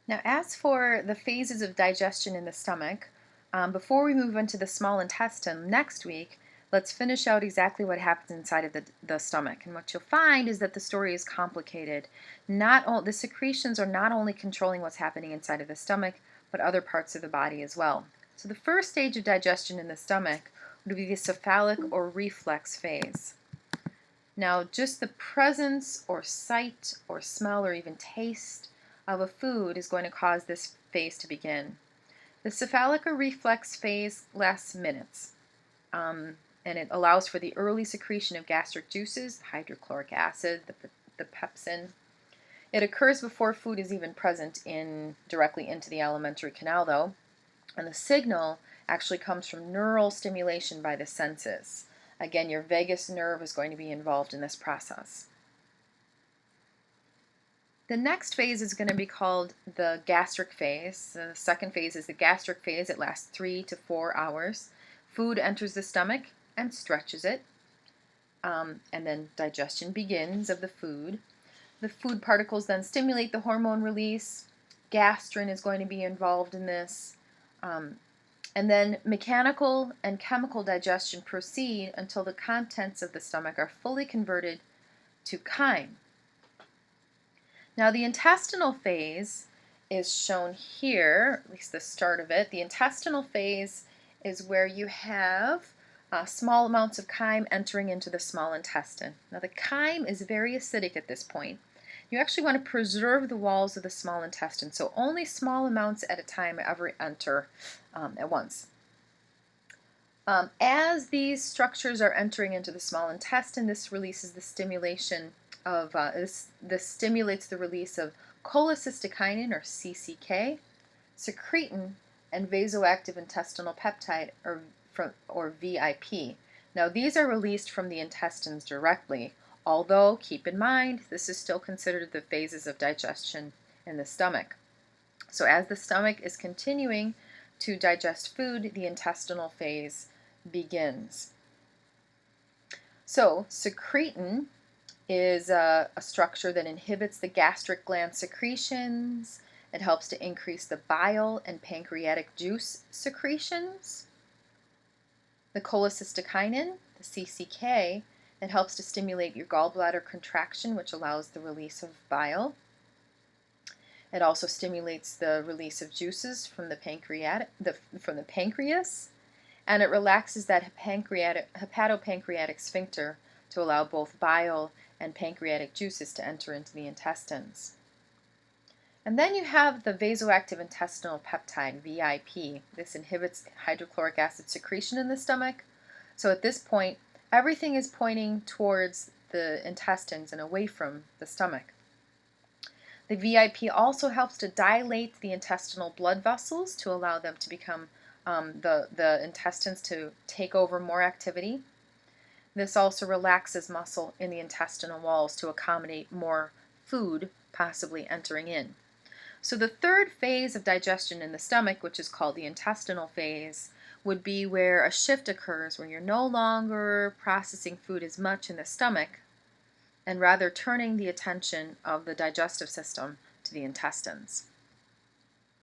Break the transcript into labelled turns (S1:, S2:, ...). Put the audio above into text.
S1: Now, as for the phases of digestion in the stomach, before we move into the small intestine next week, let's finish out exactly what happens inside of the stomach. And what you'll find is that the story is complicated. Not all, the secretions are not only controlling what's happening inside of the stomach, but other parts of the body as well. So the first stage of digestion in the stomach would be the cephalic or reflex phase. Now, just the presence or sight or smell or even taste of a food is going to cause this phase to begin. The cephalic or reflex phase lasts minutes, and it allows for the early secretion of gastric juices, hydrochloric acid, the pepsin. It occurs before food is even present directly into the alimentary canal, though, and the signal actually comes from neural stimulation by the senses. Again, your vagus nerve is going to be involved in this process. The next phase is going to be called the gastric phase. The second phase is the gastric phase. It lasts 3 to 4 hours. Food enters the stomach and stretches it, and then digestion begins of the food. The food particles then stimulate the hormone release. Gastrin is going to be involved in this. And then mechanical and chemical digestion proceed until the contents of the stomach are fully converted to chyme. Now, the intestinal phase is shown here, at least the start of it. The intestinal phase is where you have small amounts of chyme entering into the small intestine. Now, the chyme is very acidic at this point. You actually want to preserve the walls of the small intestine, so only small amounts at a time ever enter at once. As these structures are entering into the small intestine, this releases the stimulation of this stimulates the release of cholecystokinin, or CCK, secretin, and vasoactive intestinal peptide, or VIP. Now, these are released from the intestines directly, although keep in mind this is still considered the phases of digestion in the stomach. So as the stomach is continuing to digest food, the intestinal phase begins. So secretin is a structure that inhibits the gastric gland secretions. It helps to increase the bile and pancreatic juice secretions. The cholecystokinin, the CCK, it helps to stimulate your gallbladder contraction, which allows the release of bile. It also stimulates the release of juices from the pancreas, and it relaxes that hepatopancreatic sphincter to allow both bile and pancreatic juices to enter into the intestines. And then you have the vasoactive intestinal peptide, VIP. This inhibits hydrochloric acid secretion in the stomach. So at this point, everything is pointing towards the intestines and away from the stomach. The VIP also helps to dilate the intestinal blood vessels to allow them to become the intestines to take over more activity. This also relaxes muscle in the intestinal walls to accommodate more food possibly entering in. So the third phase of digestion in the stomach, which is called the intestinal phase, would be where a shift occurs, where you're no longer processing food as much in the stomach and rather turning the attention of the digestive system to the intestines.